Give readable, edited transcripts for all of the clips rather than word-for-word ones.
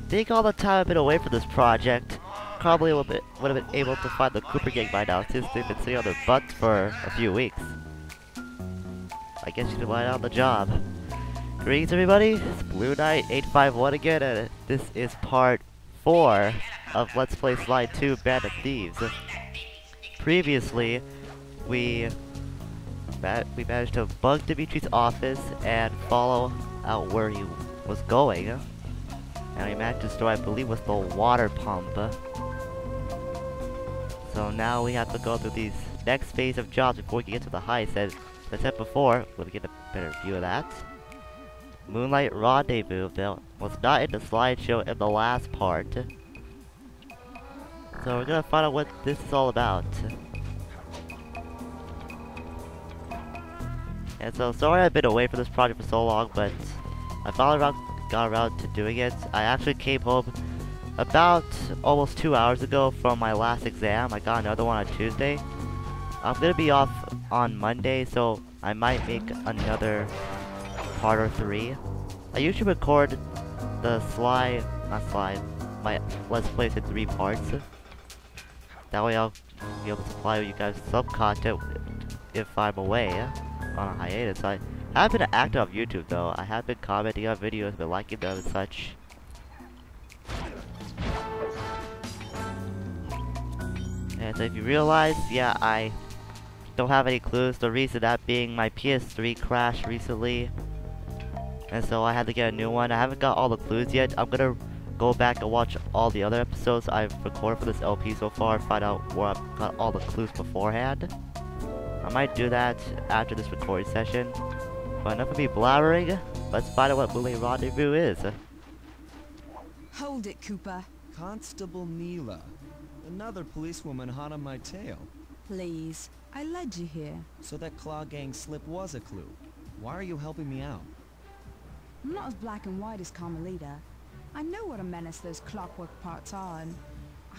Take all the time I've been away from this project. Probably would have been able to find the Cooper gang by now since they've been sitting on their butts for a few weeks. I guess you should lie down on the job. Greetings everybody, it's Blue Knight 851 again, and this is part 4 of Let's Play Slide 2 Band of Thieves. Previously, we managed to bug Dimitri's office and follow out where he was going. And we managed to store, I believe, was the water pump. So now we have to go through these next phase of jobs before we can get to the heist. As I said before, let me get a better view of that. Moonlight Rendezvous was not in the slideshow in the last part. So we're gonna find out what this is all about. And so sorry I've been away from this project for so long, but I finally got around to doing it. I actually came home about almost 2 hours ago from my last exam. I got another one on Tuesday. I'm gonna be off on Monday, so I might make another part or 3. I usually record the my Let's Plays in 3 parts. That way I'll be able to supply you guys some content if I'm away on a hiatus. I haven't been active on YouTube though. I have been commenting on videos, been liking them and such. And so if you realize, yeah, I don't have any clues. The reason that being my PS3 crashed recently, and so I had to get a new one. I haven't got all the clues yet. I'm gonna go back and watch all the other episodes I've recorded for this LP so far, find out where I've got all the clues beforehand. I might do that after this recording session. But enough of me blabbering, let's find out what Moonlight Rendezvous is. Hold it, Cooper. Constable Neela. Another policewoman hot on my tail. Please, I led you here. So that Claw Gang slip was a clue. Why are you helping me out? I'm not as black and white as Carmelita. I know what a menace those clockwork parts are, and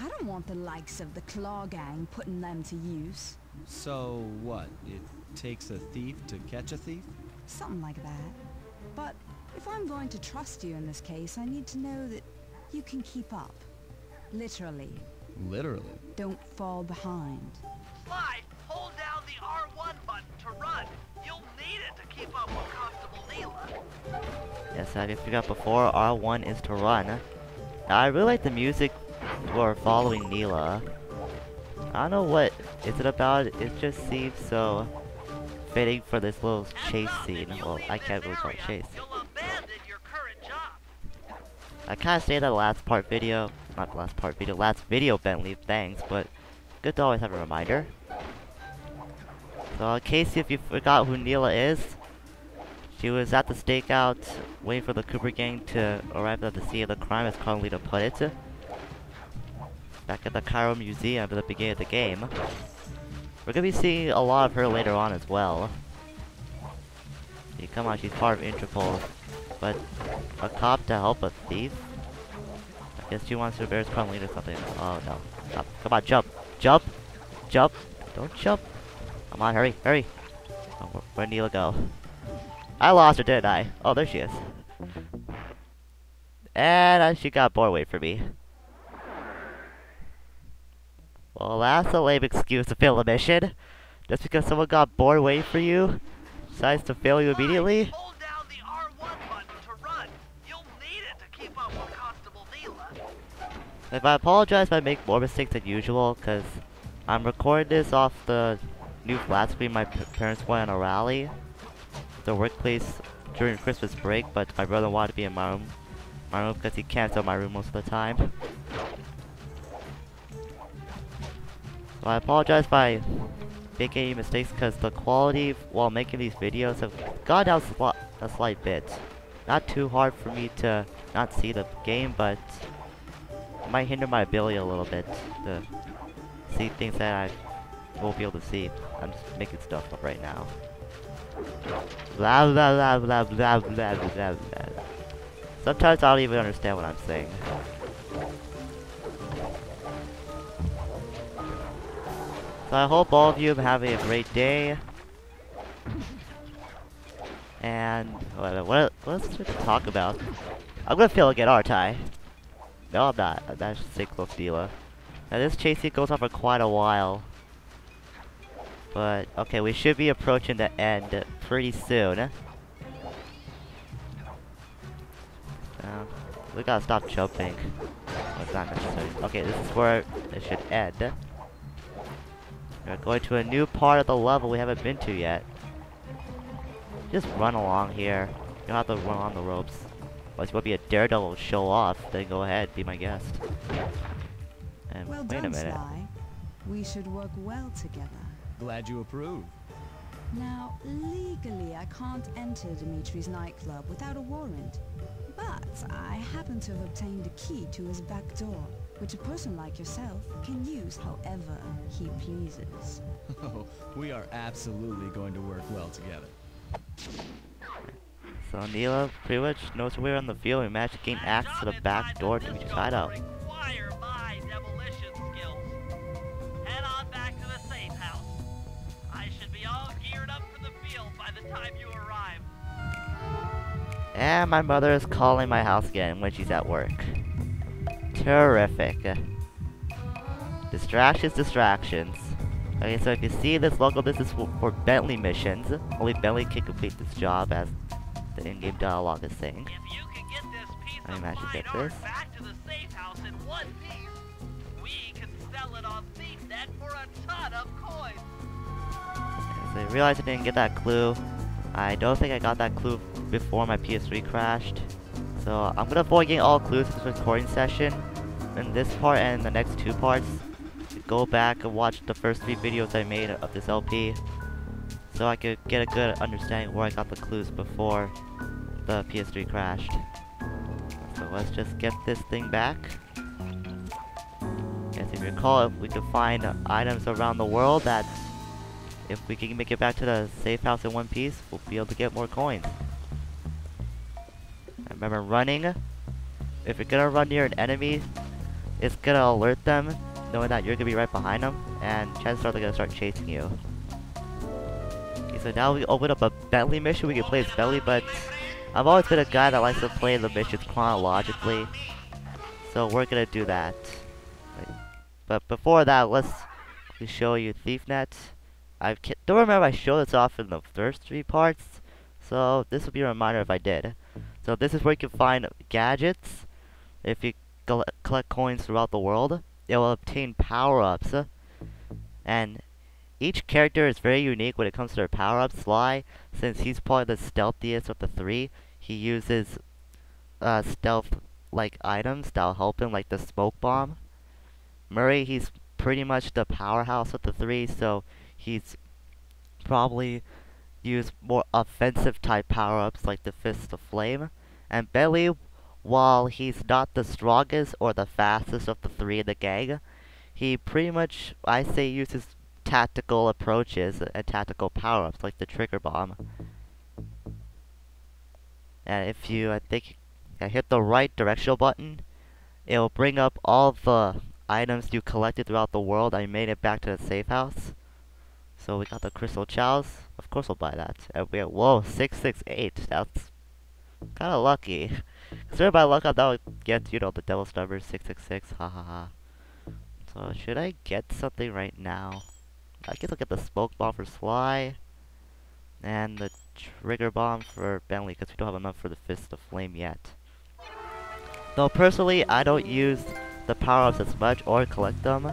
I don't want the likes of the Claw Gang putting them to use. So what? It takes a thief to catch a thief? Something like that. But if I'm going to trust you in this case, I need to know that you can keep up. Literally. Literally? Don't fall behind. Slide, hold down the R1 button to run. You'll need it to keep up with Constable Neela. Yes, I forgot before, R1 is to run. Now, I really like the music for following Neela. I don't know what is it about, it just seems so fitting for this little chase scene. Well, I can't really call it chase. I kinda stayed at the last video Bentley, thanks, but good to always have a reminder. So in case if you forgot who Neela is, she was at the stakeout waiting for the Cooper gang to arrive at the scene of the crime, as Carmelita put it. Back at the Cairo Museum at the beginning of the game. We're gonna be seeing a lot of her later on as well. See, come on, she's part of Interpol. But a cop to help a thief? I guess she wants to embarrass Carmelita or something. Oh no. Stop. Come on, jump! Jump! Jump! Don't jump! Come on, hurry, hurry! Oh, where'd Neela go? I lost her, didn't I? Oh, there she is. And she got bored away from me. Well, that's a lame excuse to fail a mission. Just because someone got bored waiting for you, decides to fail you immediately. Hold down the R1 button to run. You'll need it to keep up with Constable Neela. If I apologize if I make more mistakes than usual, because I'm recording this off the new flat screen my parents went on a rally. The workplace during Christmas break, but my brother wanted to be in my room because he can't sell my room most of the time. So I apologize if I make any mistakes, because the quality while making these videos have gone down a slight bit. Not too hard for me to not see the game, but it might hinder my ability a little bit to see things that I won't be able to see. I'm just making stuff up right now. Blah blah blah blah blah blah blah blah. Sometimes I don't even understand what I'm saying. So I hope all of you are having a great day. And what else to talk about? I'm gonna fail again, aren't I? No, I'm not. I managed to stay close to Neela. Now this chase scene goes on for quite a while. But, okay, we should be approaching the end pretty soon. We gotta stop jumping. Oh, it's not necessary. Okay, this is where it should end. We're going to a new part of the level we haven't been to yet. Just run along here. You don't have to run on the ropes. Unless you want to be a daredevil show off, then go ahead, be my guest. And Well wait a done, minute. Sly. We should work well together. Glad you approve. Now, legally, I can't enter Dimitri's nightclub without a warrant. But I happen to have obtained a key to his back door, which a person like yourself can use however he pleases. Oh, we are absolutely going to work well together. So Neela pretty much knows we're on the field and we managed to gain access to the back door to Dimitri's hideout. Require my demolition skills. Head on back to the safe house. I should be all geared up for the field by the time you arrive. And my mother is calling my house again when she's at work. Terrific. Distractions, distractions. Okay, so if you see this logo, this is for Bentley missions. Only Bentley can complete this job, as the in-game dialogue is saying. If you can get this piece I of imagine fine get art this. back to the safe house in one piece, we can sell it on ThiefNet for a ton of coins. So I realized I didn't get that clue. I don't think I got that clue before my PS3 crashed. So I'm gonna avoid getting all clues in this recording session. In this part and the next two parts, go back and watch the first 3 videos I made of this LP. So I could get a good understanding where I got the clues before the PS3 crashed. So let's just get this thing back. As if you recall, if we could find items around the world that, if we can make it back to the safe house in one piece, we'll be able to get more coins. I remember running. If you're gonna run near an enemy, it's gonna alert them, knowing that you're gonna be right behind them, and chances are they're gonna start chasing you. Okay, so now we open up a Bentley mission. We can play as Bentley, but I've always been a guy that likes to play the missions chronologically, so we're gonna do that. But before that, let's show you ThiefNet. I don't remember I showed this off in the first 3 parts, so this will be a reminder if I did. So this is where you can find gadgets. If you collect coins throughout the world, it will obtain power-ups. And each character is very unique when it comes to their power-ups. Sly, since he's probably the stealthiest of the 3, he uses stealth-like items that'll help him, like the smoke bomb. Murray, he's pretty much the powerhouse of the 3, so he's probably use more offensive type power-ups like the Fist of Flame. And Bentley, while he's not the strongest or the fastest of the 3 in the gang, he pretty much, I say, uses tactical approaches and tactical power-ups like the trigger bomb. And if you, I think, hit the right directional button, it will bring up all the items you collected throughout the world that made it back to the safe house. So we got the crystal chalice. Of course we'll buy that. And we have, whoa, 668. That's kind of lucky. Considering by luck, I thought I'd get, you know, the devil's number 666. Ha ha ha. So should I get something right now? I guess I'll get the smoke bomb for Sly. And the trigger bomb for Bentley, because we don't have enough for the Fist of Flame yet. Though personally, I don't use the power-ups as much or collect them.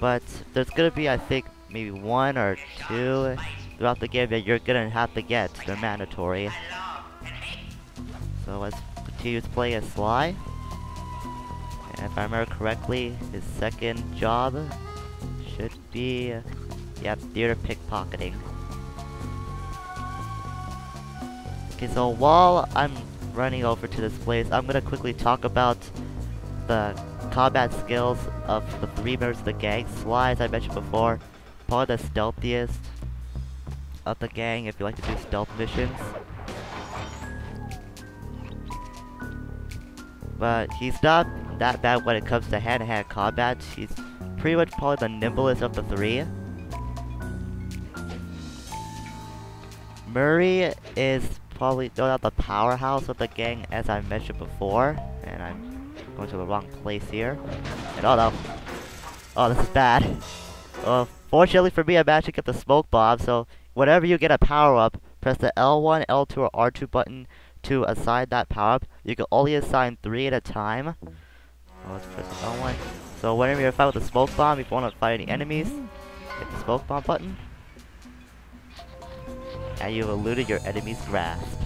But there's gonna be, I think, maybe 1 or 2 throughout the game that you're gonna have to get. They're mandatory. So let's continue to play as Sly. And if I remember correctly, his second job should be, yeah, theater pickpocketing. Okay, so while I'm running over to this place, I'm gonna quickly talk about the combat skills of the 3 members of the gang. Sly, as I mentioned before, probably the stealthiest of the gang if you like to do stealth missions. But he's not that bad when it comes to hand-to-hand combat. He's pretty much probably the nimblest of the 3. Murray is probably know that the powerhouse of the gang, as I mentioned before. And I'm going to the wrong place here. And oh no. Oh, this is bad. Fortunately for me, I managed to get the smoke bomb, so whenever you get a power-up, press the L1, L2, or R2 button to assign that power-up. You can only assign 3 at a time. Oh, let's press the L1. So whenever you're fighting with the smoke bomb, if you want to fight any enemies, hit the smoke bomb button. And you've eluded your enemy's grasp.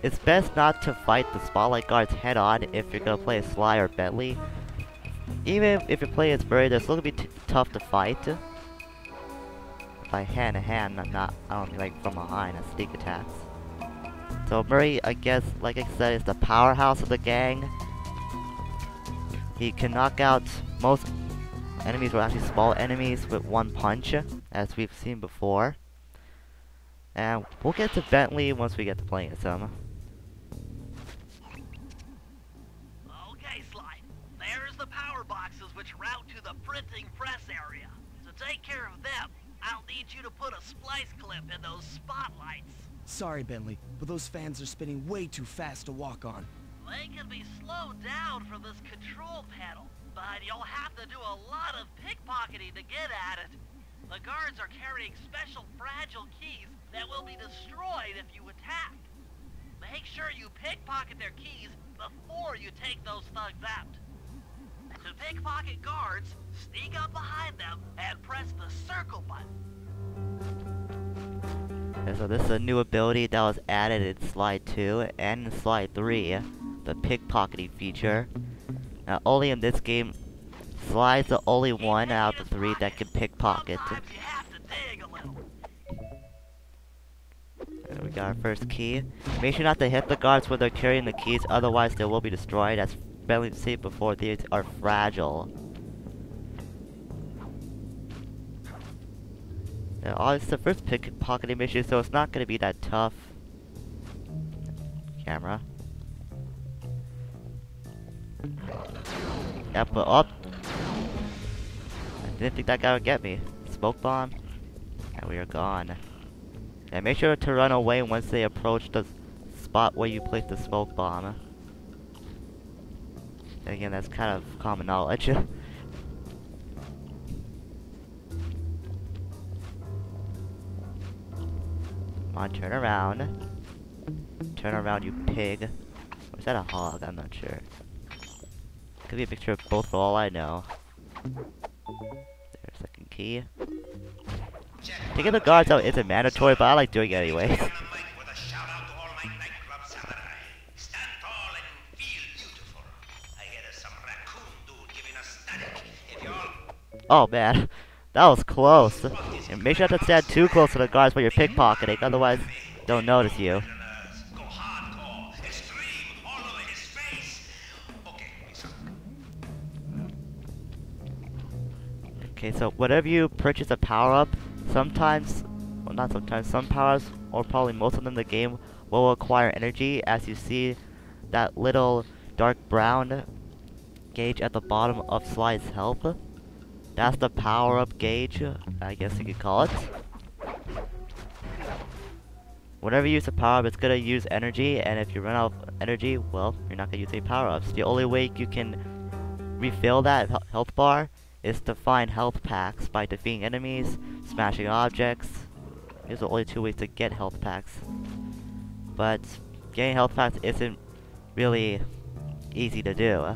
It's best not to fight the spotlight guards head-on if you're gonna play as Sly or Bentley. Even if you're playing as Murray, they're still gonna be tough to fight. By hand to hand, I don't mean like from behind, as sneak attacks. So Murray, I guess, like I said, is the powerhouse of the gang. He can knock out most enemies, or actually small enemies, with one punch, as we've seen before. And we'll get to Bentley once we get to playing some. Okay, Sly. There's the power boxes which route to the printing press area. To take care of them, I'll need you to put a splice clip in those spotlights. Sorry, Bentley, but those fans are spinning way too fast to walk on. They can be slowed down from this control panel, but you'll have to do a lot of pickpocketing to get at it. The guards are carrying special fragile keys that will be destroyed if you attack. Make sure you pickpocket their keys before you take those thugs out. To pickpocket guards, sneak up behind them and press the circle button. And so this is a new ability that was added in Slide 2 and in Slide 3, the pickpocketing feature. Now only in this game, Sly's the only one out of the 3 that can pickpocket. Sometimes you have to dig a little. And we got our first key. Make sure not to hit the guards when they're carrying the keys, otherwise they will be destroyed. As Bentley said before, these are fragile. Now, it's the first pickpocketing mission, so it's not going to be that tough. Camera. Yep, but up. I didn't think that guy would get me. Smoke bomb. And we are gone. And make sure to run away once they approach the spot where you place the smoke bomb. And again, that's kind of common knowledge. Come on, turn around. Turn around, you pig. Or is that a hog? I'm not sure. Could be a picture of both for all I know. There's second key. Taking the guards out isn't mandatory, but I like doing it anyways. Oh man, that was close. And make sure not to stand too close to the guards when you're pickpocketing, otherwise they'll notice you. Okay, so whenever you purchase a power-up, sometimes, well not sometimes, some powers, or probably most of them in the game, will acquire energy. As you see that little dark brown gauge at the bottom of Sly's health. That's the power-up gauge, I guess you could call it. Whenever you use a power-up, it's gonna use energy, and if you run out of energy, well, you're not gonna use any power-ups. The only way you can refill that health bar is to find health packs by defeating enemies, smashing objects. These are the only 2 ways to get health packs. But getting health packs isn't really easy to do.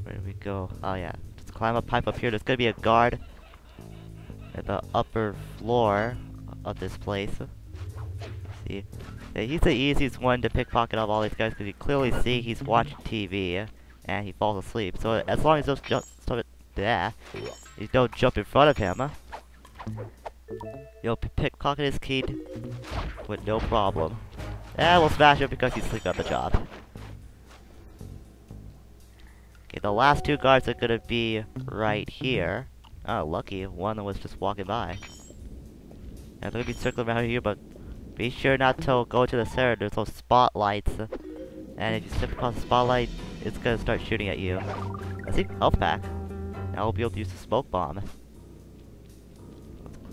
Where do we go? Oh yeah, just climb a pipe up here. There's gonna be a guard at the upper floor of this place. See, yeah, he's the easiest one to pickpocket of all these guys because you clearly see he's watching TV and he falls asleep. So as long as those you don't jump in front of him, you'll pickpocket his key with no problem. And we'll smash him because he's sleeping on the job. Okay, the last 2 guards are gonna be right here. Oh, lucky, one was just walking by. And they're gonna be circling around here, but be sure not to go to the center. There's those spotlights. And if you step across the spotlight, it's gonna start shooting at you. I see, health pack. Now we'll be able to use the smoke bomb.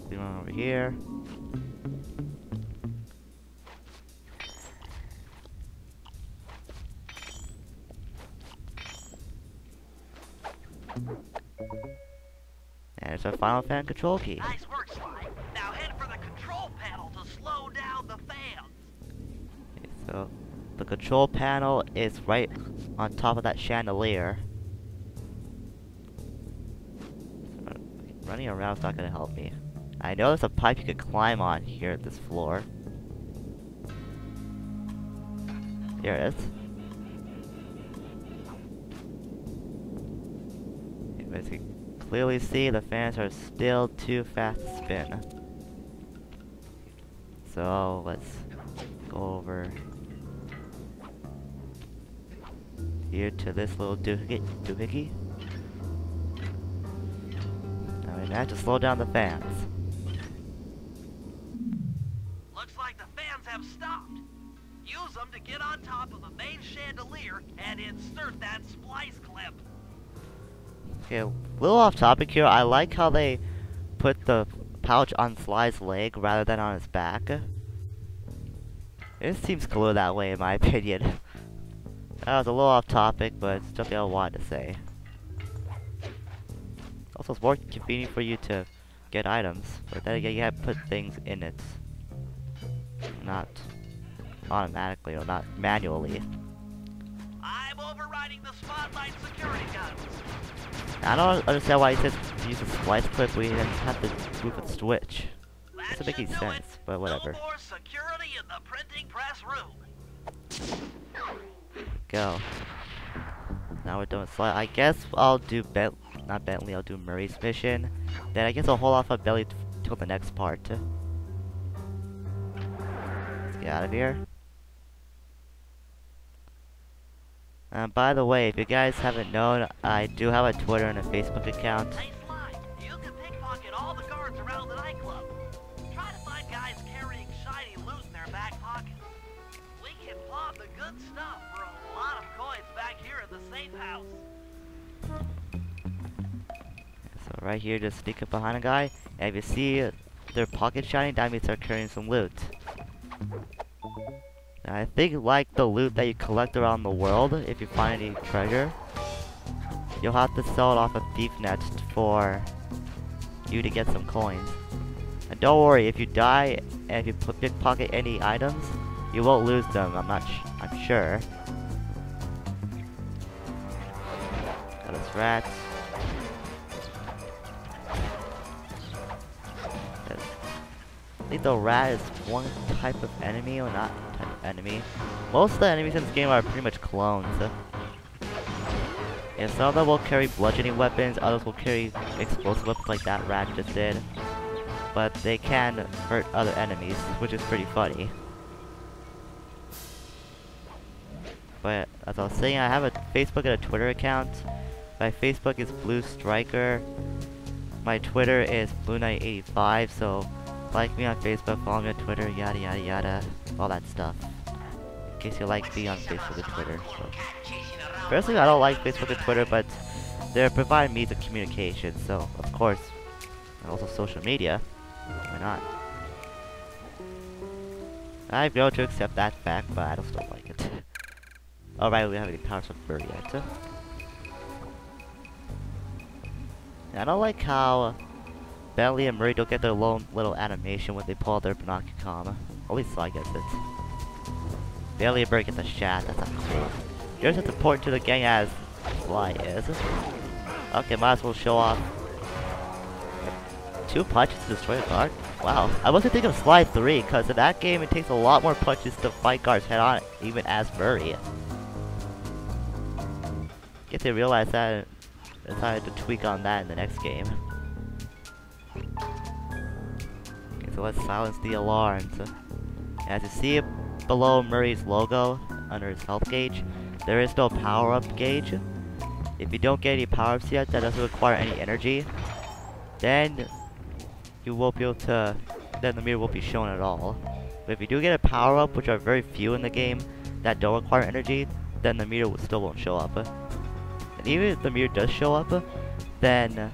quickly run over here. And it's our final fan control key. Nice work, Sly. Now head for the control panel to slow down the fans. Okay, so the control panel is right on top of that chandelier. So, running around is not gonna help me. I know there's a pipe you could climb on here at this floor. Here it is. As you can clearly see, the fans are still too fast to spin. So let's go over here to this little doohickey. Now we have to slow down the fans. Looks like the fans have stopped. Use them to get on top of the main chandelier and insert that splice clip. Okay, a little off topic here. I like how they put the pouch on Sly's leg rather than on his back. It seems cooler that way in my opinion. That was a little off topic, but it's something I wanted to say. Also, it's more convenient for you to get items, but then again, you have to put things in it. Not automatically, or not manually. I'm overriding the spotlight security guns. I don't understand why he says use a splice clip when you didn't have to move a switch. That Doesn't make any should do sense, it. but whatever. No more security in the printing press room. Go. Now we're done with Sly. I guess I'll do not Bentley, I'll do Murray's mission. Then I guess I'll hold off on Belly till the next part. Let's get out of here. By the way, if you guys haven't known, I do have a Twitter and a Facebook account. Hey, Sly, you can pickpocket all the guards around the nightclub. Try to find guys carrying shiny loot in their back pockets. We can pawn the good stuff for a lot of coins back here in the safe house. So right here, just sneak up behind a guy, and if you see their pocket shining, that means they're carrying some loot. Now, I think like the loot that you collect around the world, if you find any treasure, you'll have to sell it off of ThiefNet for you to get some coins. And don't worry, if you die and if you pickpocket any items, you won't lose them. I'm sure. Got this rat. I think the rat is one type of enemy, or not type of enemy. Most of the enemies in this game are pretty much clones. And some of them will carry bludgeoning weapons, others will carry explosive weapons like that rat just did. But they can hurt other enemies, which is pretty funny. But as I was saying, I have a Facebook and a Twitter account. My Facebook is Blue Striker. My Twitter is BlueKnight85, so like me on Facebook, follow me on Twitter, yada yada yada, all that stuff. In case you like me on Facebook and Twitter. So. Personally, I don't like Facebook and Twitter, but they're providing means of communication, so of course, and also social media. Why not? I've grown to accept that fact, but I don't still like it. Alright, we don't have any powers from Burr yet. I don't like how Bentley and Murray don't get their lone little animation when they pull out their Binocucom. At least I guess it. Bentley and Murray get the shot, that's not cool. You're just as important to the gang as Sly is. Okay, might as well show off. 2 punches to destroy a guard? Wow. I wasn't thinking of Sly 3, because in that game it takes a lot more punches to fight guards head on, even as Murray. Guess they realized that and decided to tweak on that in the next game. Okay, so let's silence the alarms. As you see below Murray's logo, under his health gauge, there is no power-up gauge. If you don't get any power-ups yet that doesn't require any energy, then you won't be able to, then the meter won't be shown at all. But if you do get a power-up, which are very few in the game, that don't require energy, then the meter still won't show up. And even if the meter does show up, then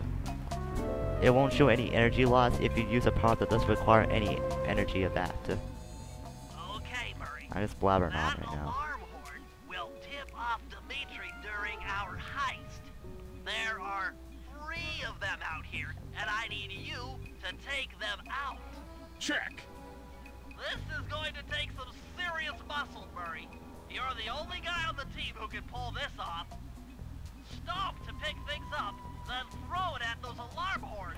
it won't show any energy loss if you use a power that doesn't require any energy of that. Okay, Murray. I'm just blabbering on That right now. alarm horn will tip off Dimitri during our heist. There are 3 of them out here, and I need you to take them out. Check. This is going to take some serious muscle, Murray. You're the only guy on the team who can pull this off. Stop to pick things up, then throw it at those alarm horns.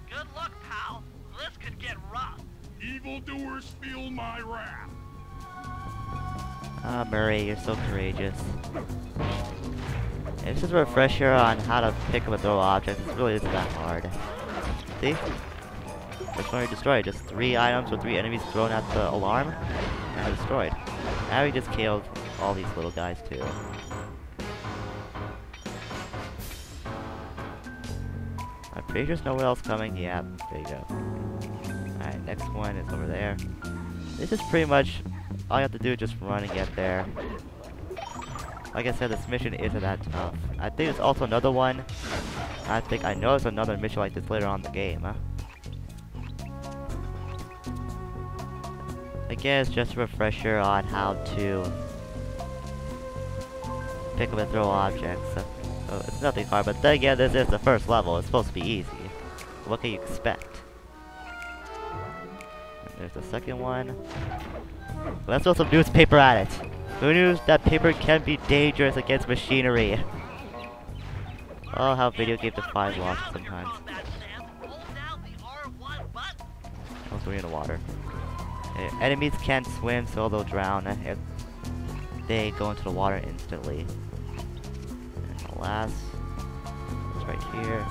Good luck, pal. This could get rough. Evildoers feel my wrath. Ah, Murray, you're so courageous. It's just a refresher on how to pick up and throw objects. It really isn't that hard. See? Which one you destroyed? Just 3 items or 3 enemies thrown at the alarm, and destroyed. Now we just killed all these little guys too. I'm pretty sure there's nowhere else coming. Yeah, there you go. Alright, next one is over there. This is pretty much all you have to do is just run and get there. Like I said, this mission isn't that tough. I think there's also another one. I know there's another mission like this later on in the game. Huh? Again, it's just a refresher on how to pick up and throw objects. So it's nothing hard, but then again, this is the first level. It's supposed to be easy. What can you expect? And there's the second one. Let's throw some newspaper at it. Who knew that paper can be dangerous against machinery? Oh, how video game defies logic sometimes. Oh, so we're in the water. Enemies can't swim, so they'll drown if they go into the water instantly. And the last is right here.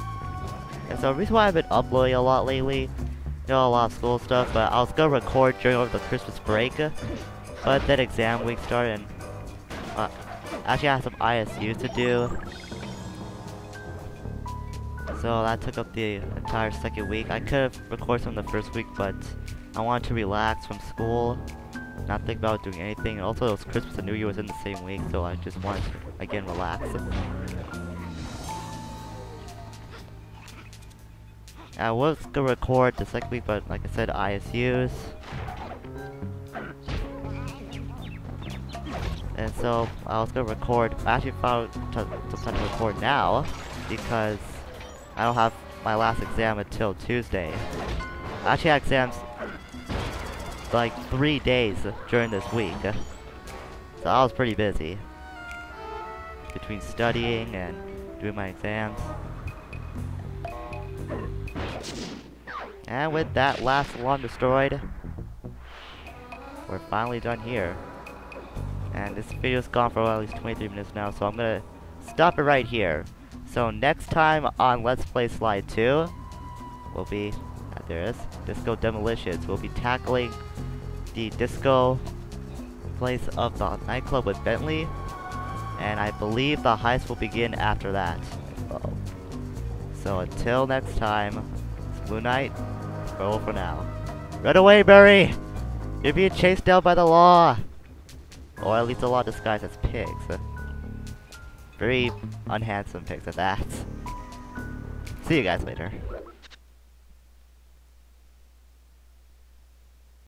And so the reason why I've been uploading a lot lately, you know, a lot of school stuff, but I was gonna record during over the Christmas break, but then exam week started, and actually I had some ISUs to do. So that took up the entire second week. I could have recorded some the first week, but I wanted to relax from school, not think about doing anything. And also, it was Christmas and New Year was in the same week, so I just wanted to, again, relax. I was gonna record the second week, but like I said, ISUs. And so, I was gonna record. I actually found some time to record now, because I don't have my last exam until Tuesday. I actually had exams like 3 days during this week. So I was pretty busy between studying and doing my exams. And with that last alarm destroyed, we're finally done here. And this video's gone for at least 23 minutes now, so I'm gonna stop it right here. So next time on Let's Play Slide 2 will be, there it is, Disco Demolitions. We'll be tackling the disco place of the nightclub with Bentley, and I believe the heist will begin after that. So until next time, it's Blue Knight, farewell for now. Run away, Barry! You're being chased down by the law! Or at least the law disguised as pigs. Very unhandsome pigs at that. See you guys later.